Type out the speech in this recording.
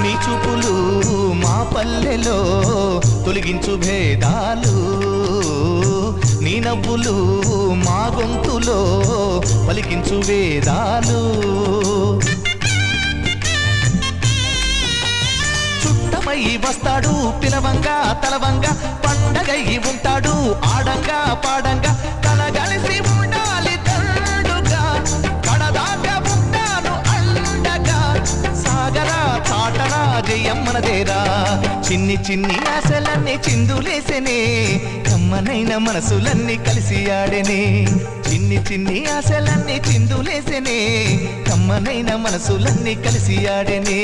నీ చూపులు మా పల్లెలో తొలగించు భేదాలు, నీ నవ్వులు మా గొంతులో పలికించు వేదాలు. చుట్టమై వస్తాడు పిలవంగా తలవంగా, పండగై ఉంటాడు ఆడంగా పాడంగా, కలగలిసి ఉండాలి తండుగా, కడదాకా ఉంటాను అండగా, సాగరా చాటరా జయమ్మనదేరా. చిన్ని చిన్ని ఆశలన్నీ చిందులేసెనే, కమ్మనైన మనసులన్నీ కలిసి ఆడెనే. చిన్ని చిన్ని ఆశలన్నీ చిందులేసెనే, కమ్మనైన మనసులన్నీ కలిసి ఆడెనే.